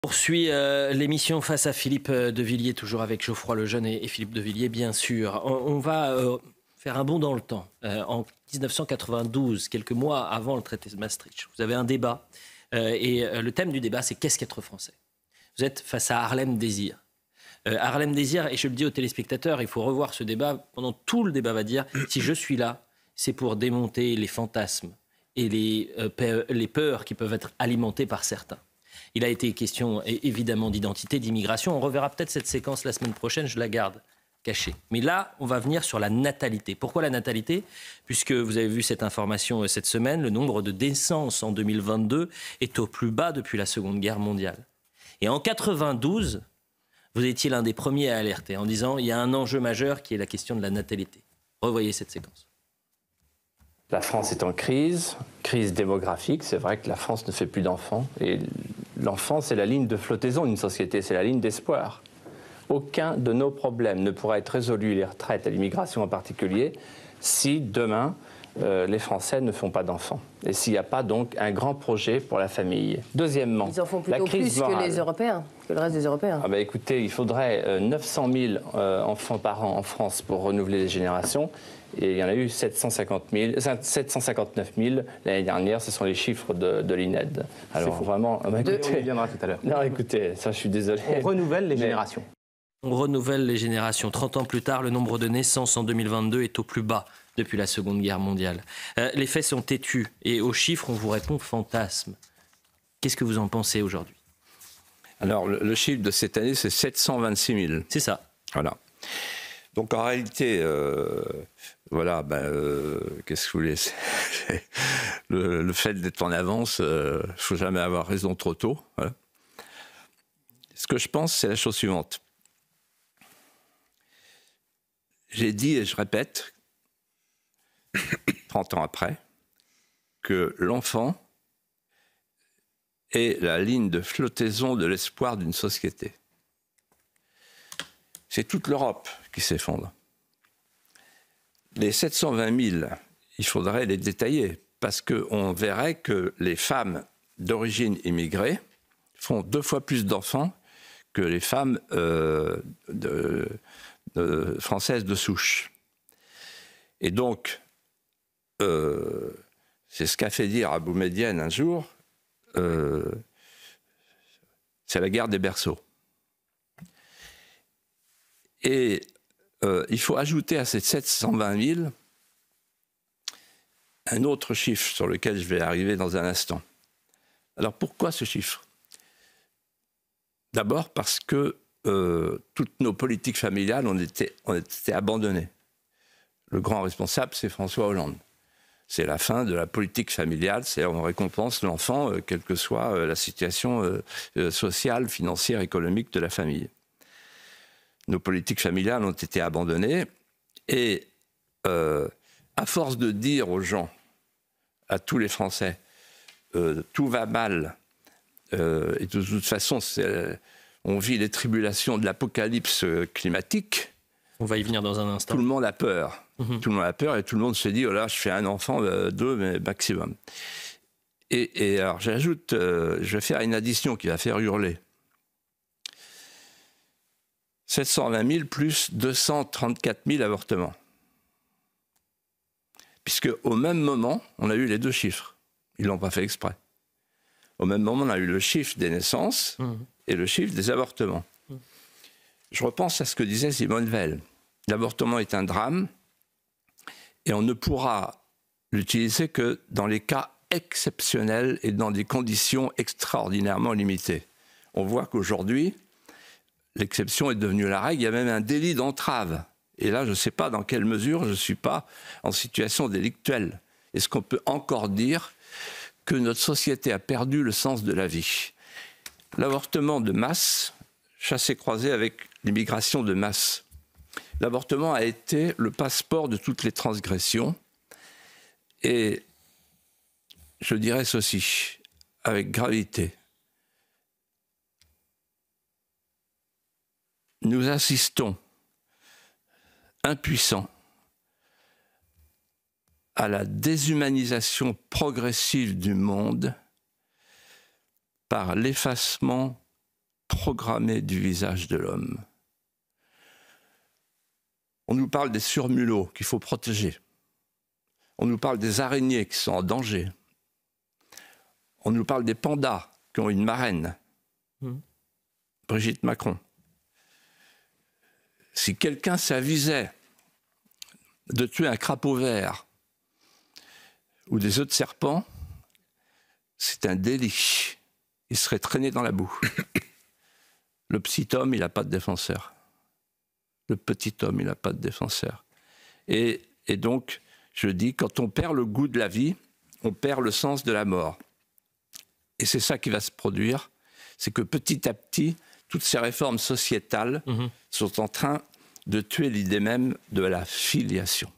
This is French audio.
Poursuit l'émission face à Philippe de Villiers, toujours avec Geoffroy Lejeune et Philippe de Villiers, bien sûr. On va faire un bond dans le temps. En 1992, quelques mois avant le traité de Maastricht, vous avez un débat. Et le thème du débat, c'est qu'est-ce qu'être français? Vous êtes face à Harlem Désir. Harlem Désir, et je le dis aux téléspectateurs, il faut revoir ce débat. Pendant tout le débat va dire, si je suis là, c'est pour démonter les fantasmes et les peurs qui peuvent être alimentées par certains. Il a été question évidemment d'identité, d'immigration. On reverra peut-être cette séquence la semaine prochaine, je la garde cachée. Mais là, on va venir sur la natalité. Pourquoi la natalité? Puisque vous avez vu cette information cette semaine, le nombre de naissances en 2022 est au plus bas depuis la Seconde Guerre mondiale. Et en 92, vous étiez l'un des premiers à alerter en disant il y a un enjeu majeur qui est la question de la natalité. Revoyez cette séquence. La France est en crise démographique. C'est vrai que la France ne fait plus d'enfants. Et l'enfant, c'est la ligne de flottaison d'une société, c'est la ligne d'espoir. Aucun de nos problèmes ne pourra être résolu, les retraites et l'immigration en particulier, si demain, les Français ne font pas d'enfants. Et s'il n'y a pas donc un grand projet pour la famille. Deuxièmement, ils en font plutôt plus que les Européens, que le reste des Européens. Ah bah écoutez, il faudrait 900 000 enfants par an en France pour renouveler les générations. Et il y en a eu 759 000 l'année dernière. Ce sont les chiffres de l'INED. Alors vraiment, on y reviendra tout à l'heure. Non, écoutez, ça je suis désolé. On renouvelle les générations. On renouvelle les générations. 30 ans plus tard, le nombre de naissances en 2022 est au plus bas depuis la Seconde Guerre mondiale. Les faits sont têtus et aux chiffres, on vous répond fantasme. Qu'est-ce que vous en pensez aujourd'hui? Alors, le chiffre de cette année, c'est 726 000. C'est ça. Voilà. Donc, en réalité, voilà, qu'est-ce que vous voulez? Le fait d'être en avance, il ne faut jamais avoir raison trop tôt. Voilà. Ce que je pense, c'est la chose suivante. J'ai dit, et je répète, 30 ans après, que l'enfant est la ligne de flottaison de l'espoir d'une société. C'est toute l'Europe qui s'effondre. Les 720 000, il faudrait les détailler, parce qu'on verrait que les femmes d'origine immigrée font 2 fois plus d'enfants que les femmes françaises de souche. Et donc, c'est ce qu'a fait dire à Boumedienne un jour, c'est la guerre des berceaux. Et il faut ajouter à ces 720 000 un autre chiffre sur lequel je vais arriver dans un instant. Alors pourquoi ce chiffre? D'abord parce que toutes nos politiques familiales ont été abandonnées. Le grand responsable, c'est François Hollande. C'est la fin de la politique familiale, c'est-à-dire on récompense l'enfant, quelle que soit la situation sociale, financière, économique de la famille. Nos politiques familiales ont été abandonnées et à force de dire aux gens, à tous les Français, tout va mal, et de toute façon, on vit les tribulations de l'apocalypse climatique. On va y venir dans un instant. Tout le monde a peur. Tout le monde a peur et tout le monde se dit, oh là, je fais un enfant, 2 mais maximum. Et alors j'ajoute, je vais faire une addition qui va faire hurler. 720 000 plus 234 000 avortements. Puisque au même moment, on a eu les 2 chiffres. Ils ne l'ont pas fait exprès. Au même moment, on a eu le chiffre des naissances et le chiffre des avortements. Je repense à ce que disait Simone Veil. L'avortement est un drame et on ne pourra l'utiliser que dans les cas exceptionnels et dans des conditions extraordinairement limitées. On voit qu'aujourd'hui, l'exception est devenue la règle. Il y a même un délit d'entrave. Et là, je ne sais pas dans quelle mesure je ne suis pas en situation délictuelle. Est-ce qu'on peut encore dire que notre société a perdu le sens de la vie? L'avortement de masse, chassé-croisé avec l'immigration de masse. L'avortement a été le passeport de toutes les transgressions. Et je dirais ceci, avec gravité. Nous assistons, impuissants, à la déshumanisation progressive du monde par l'effacement déprogrammée du visage de l'homme. On nous parle des surmulots qu'il faut protéger. On nous parle des araignées qui sont en danger. On nous parle des pandas qui ont une marraine. Brigitte Macron. Si quelqu'un s'avisait de tuer un crapaud vert ou des œufs de serpent, c'est un délit. Il serait traîné dans la boue. Le petit homme, il n'a pas de défenseur. Le petit homme, il n'a pas de défenseur. Et donc, je dis, quand on perd le goût de la vie, on perd le sens de la mort. Et c'est ça qui va se produire, c'est que petit à petit, toutes ces réformes sociétales sont en train de tuer l'idée même de la filiation.